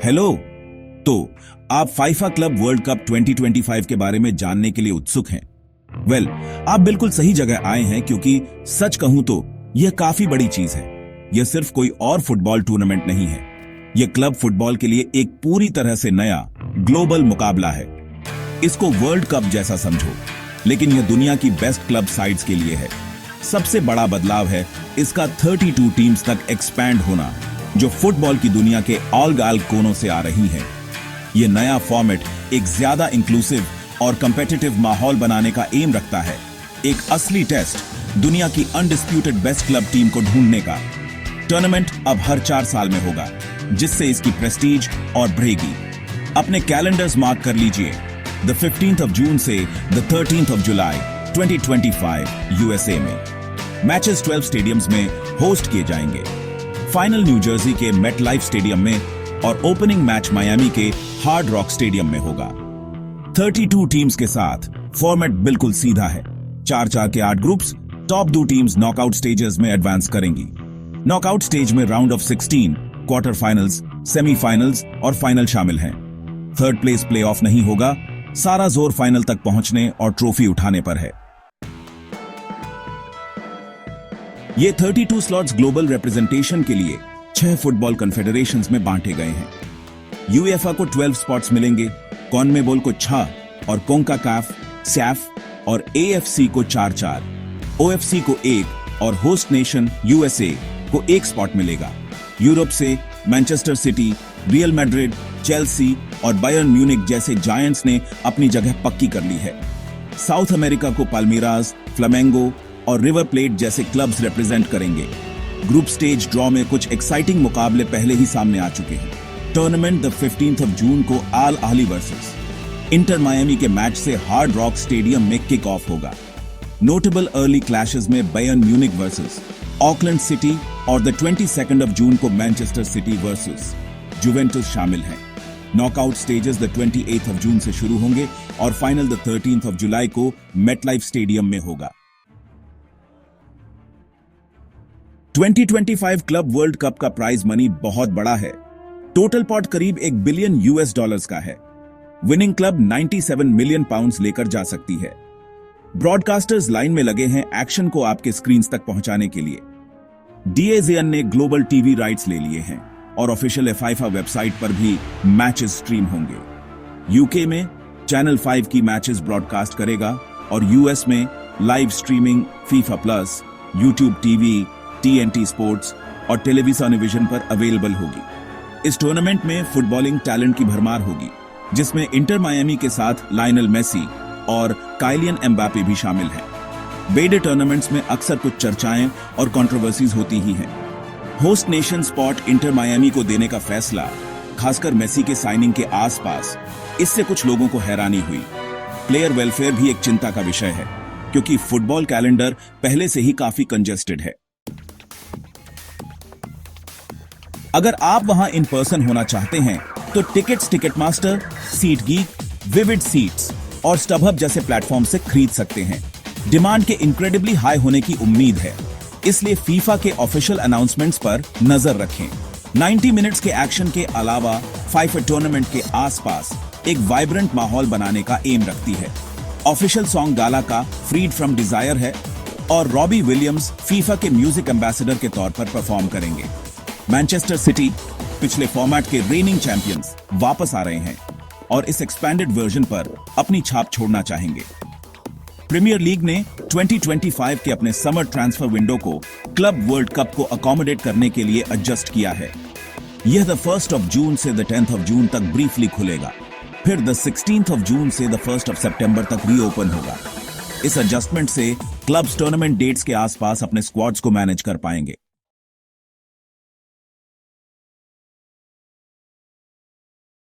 Hello. तो आप FIFA club world cup 2025 के बारे में जानने के लिए उत्सुक हैं? वेल, आप बिल्कुल सही जगह आए हैं, क्योंकि सच कहूं तो यह काफी बड़ी चीज है। यह सिर्फ कोई और फुटबॉल टूर्नामेंट नहीं है। यह क्लब फुटबॉल के लिए एक पूरी तरह से नया ग्लोबल मुकाबला है। इसको वर्ल्ड कप जैसा समझो, लेकिन यह दुनिया की बेस्ट क्लब साइड्स के लिए है। सबसे बड़ा बदलाव है इसका 32 टीम्स तक एक्सपैंड होना, जो फुटबॉल की दुनिया के ऑल कोनों से आ रही है। यह नया फॉर्मेट एक ज्यादा इंक्लूसिव और कंपेटिटिव माहौल बनाने का एम रखता है। एक असली टेस्ट, दुनिया की अनडिस्प्यूटेड बेस्ट क्लब टीम को ढूंढने का। टूर्नामेंट अब हर 4 साल में होगा, जिससे इसकी प्रेस्टीज और बढ़ेगी। अपने कैलेंडर्स मार्क कर लीजिए। द 15th of June से the 13th of July 2025 USA में मैचेस 12 स्टेडियम्स में होस्ट किए जाएंगे। फाइनल न्यू जर्सी के मेट लाइफ स्टेडियम में और ओपनिंग मैच मायामी के हार्ड रॉक स्टेडियम में होगा। 32 टीम्स के साथ फॉर्मेट बिल्कुल सीधा है। 4-4 के 8 groups, top 2 teams knockout stages में एडवांस करेंगी। नॉकआउट स्टेज में round of 16, quarter finals, semifinals और फाइनल शामिल हैं। थर्ड प्लेस प्लेऑफ नहीं होगा। सारा जोर फाइनल तक पहुंचने और ट्रॉफी उठाने पर है। ये 32 स्लॉट्स ग्लोबल रिप्रेजेंटेशन के लिए 6 फुटबॉल कन्फेडरेशंस में बांटे गए हैं। यूएफए को 12 स्पॉट्स मिलेंगे, कॉनमेबोल को 6 और कोंकाकाफ, सैफ और एएफसी को 4-4, ओएफसी को 1 और होस्ट नेशन यूएसए को 1 स्पॉट मिलेगा। यूरोप से Manchester city, real Madrid, Chelsea और बायर्न म्यूनिक जैसे जायंट्स ने अपनी जगह पक्की कर ली है। साउथ अमेरिका को पाल्मीरास, फ्लामेंगो और रिवर प्लेट जैसे क्लब्स रिप्रेजेंट करेंगे। ग्रुप स्टेज ड्रॉ में कुछ एक्साइटिंग मुकाबले पहले ही सामने आ चुके हैं। Tournament the 15th of June को आल अहली वर्सेस इंटर मायामी के मैच से हार्ड रॉक स्टेडियम में किक ऑफ होगा। नोटेबल अर्ली क्लैशेस में Bayern Munich versus Auckland city और द 22nd of June को मैनचेस्टर सिटी वर्सेस जुवेंटस शामिल हैं। Knockout stages the 28th of June से शुरू होंगे और final the 13th of July को मेटलाइफ स्टेडियम में होगा। 2025 क्लब वर्ल्ड कप का प्राइज मनी बहुत बड़ा है। टोटल पॉट करीब $1 बिलियन का है। विनिंग क्लब 97 मिलियन पाउंड्स लेकर जा सकती है। ब्रॉडकास्टर्स लाइन में लगे हैं एक्शन को आपके स्क्रीन तक पहुंचाने के लिए। DAZN ने ग्लोबल टीवी राइट्स ले लिए हैं और ऑफिशियल फीफा वेबसाइट पर भी मैचेस स्ट्रीम होंगे। यूके में चैनल 5 की मैचेस ब्रॉडकास्ट करेगा और यूएस में live streaming FIFA plus, YouTube TV, TNT sports और टेलीविजन पर अवेलेबल होगी। इस टूर्नामेंट में फुटबॉलिंग टैलेंट की भरमार होगी, जिसमें इंटर मायामी के साथ लायनल मेसी और काइलियन एम्बापे भी शामिल हैं। बेडे टूर्नामेंट्स में अक्सर कुछ चर्चाएं और कंट्रोवर्सीज होती ही हैं। Host nation spot inter Miami को देने का फैसला, खासकर मेसी के साइनिंग के आसपास, इससे कुछ लोगों को हैरानी हुई। प्लेयर वेलफेयर भी एक चिंता का विषय है, क्योंकि फुटबॉल कैलेंडर पहले से ही काफी कंजेस्टेड है। अगर आप वहां इन पर्सन होना चाहते हैं तो tickets Ticketmaster, seat geek, vivid seats और स्टबहब जैसे प्लेटफॉर्म से खरीद सकते हैं। डिमांड के इनक्रेडिबली हाई होने की उम्मीद है, इसलिए फीफा के ऑफिशियल अनाउंसमेंट्स पर नजर रखें। 90 मिनट्स के एक्शन के अलावा फीफा टूर्नामेंट के आसपास एक वाइब्रेंट माहौल बनाने का एम रखती है। ऑफिशियल सॉन्ग गाला का फ्रीड फ्रॉम डिजायर है और रॉबी विलियम्स फीफा के म्यूजिक एम्बेसडर के तौर पर परफॉर्म करेंगे। मैनचेस्टर सिटी, पिछले फॉर्मेट के रेनिंग चैंपियंस, वापस आ रहे हैं और इस एक्सपैंडेड वर्जन पर अपनी छाप छोड़ना चाहेंगे। प्रीमियर लीग ने 2025 के अपने समर ट्रांसफर विंडो को क्लब वर्ल्ड कप को अकोमोडेट करने के लिए एडजस्ट किया है। यह द 1st of June से द 10th of June तक ब्रीफली खुलेगा, फिर द 16th of June से द 1st of September तक रीओपन होगा। इस एडजस्टमेंट से क्लब्स टूर्नामेंट डेट्स के आसपास अपने स्क्वाड्स को मैनेज कर पाएंगे।